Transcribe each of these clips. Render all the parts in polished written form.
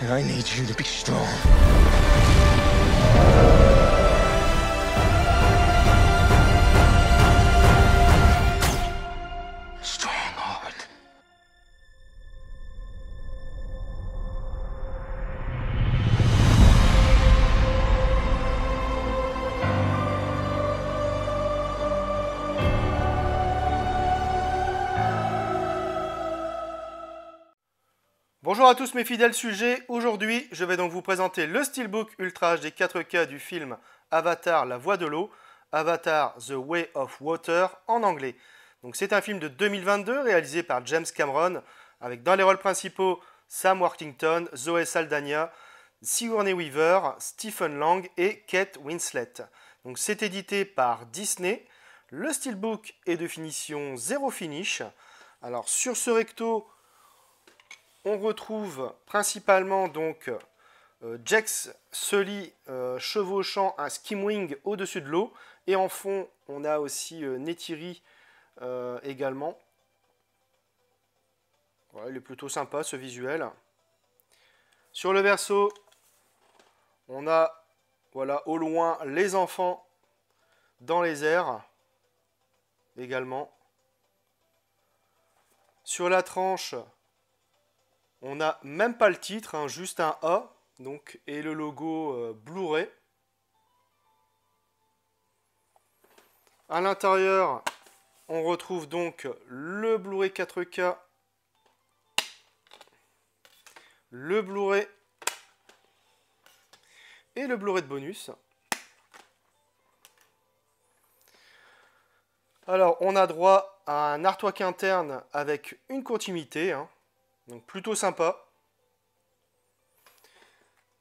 And I need you to be strong. Strongheart. Bonjour à tous mes fidèles sujets, aujourd'hui je vais donc vous présenter le Steelbook Ultra HD 4K du film Avatar La Voie de l'eau, Avatar The Way of Water en anglais. Donc c'est un film de 2022 réalisé par James Cameron avec dans les rôles principaux Sam Worthington, Zoe Saldana, Sigourney Weaver, Stephen Lang et Kate Winslet. Donc c'est édité par Disney. Le Steelbook est de finition zéro finish. Alors sur ce recto, on retrouve principalement donc Jax Sully chevauchant un skimwing au-dessus de l'eau. Et en fond, on a aussi Neytiri également. Ouais, il est plutôt sympa ce visuel. Sur le verso, on a voilà, au loin les enfants dans les airs également. Sur la tranche, on n'a même pas le titre, hein, juste un A donc, et le logo Blu-ray. À l'intérieur, on retrouve donc le Blu-ray 4K, le Blu-ray et le Blu-ray de bonus. Alors, on a droit à un artwork interne avec une continuité, hein. Donc plutôt sympa.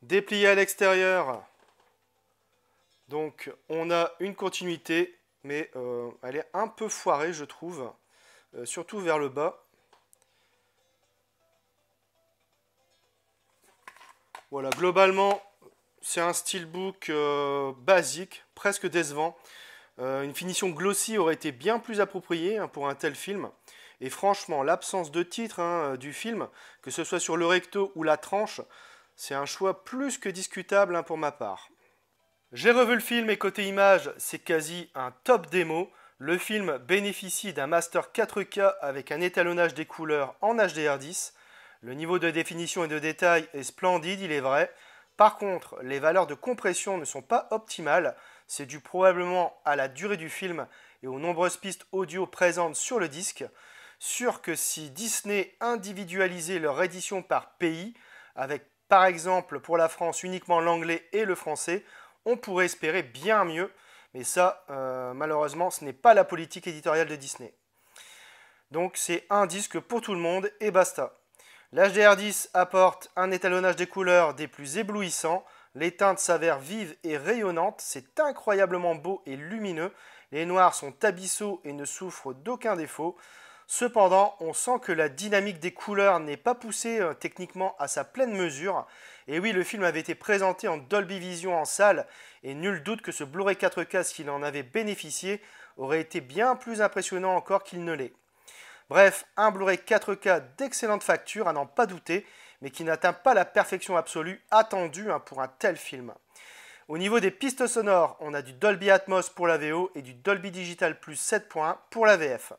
Déplié à l'extérieur. Donc on a une continuité, mais elle est un peu foirée, je trouve. Surtout vers le bas. Voilà, globalement, c'est un steelbook basique, presque décevant. Une finition glossy aurait été bien plus appropriée, hein, pour un tel film. Et franchement, l'absence de titre, hein, du film, que ce soit sur le recto ou la tranche, c'est un choix plus que discutable, hein, pour ma part. J'ai revu le film et côté image, c'est quasi un top démo. Le film bénéficie d'un master 4K avec un étalonnage des couleurs en HDR10. Le niveau de définition et de détail est splendide, il est vrai. Par contre, les valeurs de compression ne sont pas optimales. C'est dû probablement à la durée du film et aux nombreuses pistes audio présentes sur le disque. Sûr que si Disney individualisait leur édition par pays, avec par exemple pour la France uniquement l'anglais et le français, on pourrait espérer bien mieux. Mais ça, malheureusement, ce n'est pas la politique éditoriale de Disney. Donc c'est un disque pour tout le monde et basta. L'HDR10 apporte un étalonnage des couleurs des plus éblouissants. Les teintes s'avèrent vives et rayonnantes. C'est incroyablement beau et lumineux. Les noirs sont abyssaux et ne souffrent d'aucun défaut. Cependant, on sent que la dynamique des couleurs n'est pas poussée techniquement à sa pleine mesure. Et oui, le film avait été présenté en Dolby Vision en salle, et nul doute que ce Blu-ray 4K, s'il en avait bénéficié, aurait été bien plus impressionnant encore qu'il ne l'est. Bref, un Blu-ray 4K d'excellente facture, à n'en pas douter, mais qui n'atteint pas la perfection absolue attendue, hein, pour un tel film. Au niveau des pistes sonores, on a du Dolby Atmos pour la VO et du Dolby Digital Plus 7.1 pour la VF.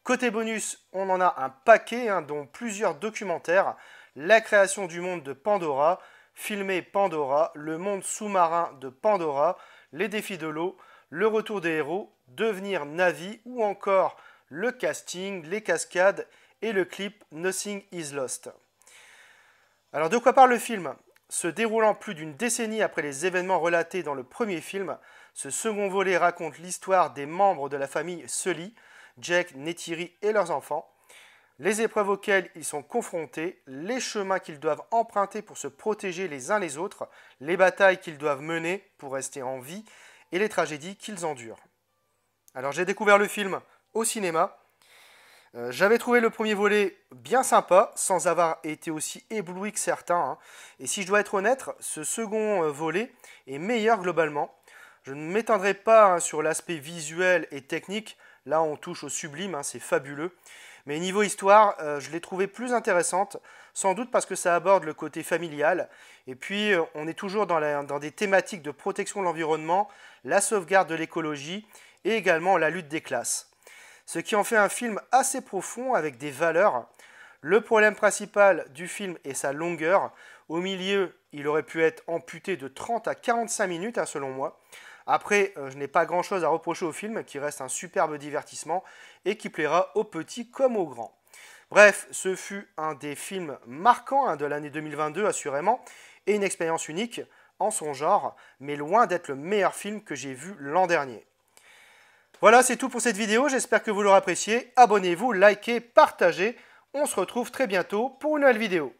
Côté bonus, on en a un paquet, hein, dont plusieurs documentaires. La création du monde de Pandora, filmer Pandora, le monde sous-marin de Pandora, les défis de l'eau, le retour des héros, devenir Na'vi ou encore le casting, les cascades et le clip Nothing is Lost. Alors de quoi parle le film? Se déroulant plus d'une décennie après les événements relatés dans le premier film, ce second volet raconte l'histoire des membres de la famille Sully, Jack, Neytiri et leurs enfants, les épreuves auxquelles ils sont confrontés, les chemins qu'ils doivent emprunter pour se protéger les uns les autres, les batailles qu'ils doivent mener pour rester en vie et les tragédies qu'ils endurent. Alors j'ai découvert le film au cinéma. J'avais trouvé le premier volet bien sympa, sans avoir été aussi ébloui que certains, hein. Et si je dois être honnête, ce second volet est meilleur globalement. Je ne m'étendrai pas, hein, sur l'aspect visuel et technique. Là, on touche au sublime, hein, c'est fabuleux. Mais niveau histoire, je l'ai trouvée plus intéressante, sans doute parce que ça aborde le côté familial. Et puis, on est toujours dans des thématiques de protection de l'environnement, la sauvegarde de l'écologie et également la lutte des classes. Ce qui en fait un film assez profond avec des valeurs. Le problème principal du film est sa longueur. Au milieu, il aurait pu être amputé de 30 à 45 minutes, hein, selon moi. Après, je n'ai pas grand-chose à reprocher au film, qui reste un superbe divertissement et qui plaira aux petits comme aux grands. Bref, ce fut un des films marquants, hein, de l'année 2022, assurément, et une expérience unique en son genre, mais loin d'être le meilleur film que j'ai vu l'an dernier. Voilà, c'est tout pour cette vidéo, j'espère que vous l'aurez apprécié. Abonnez-vous, likez, partagez. On se retrouve très bientôt pour une nouvelle vidéo.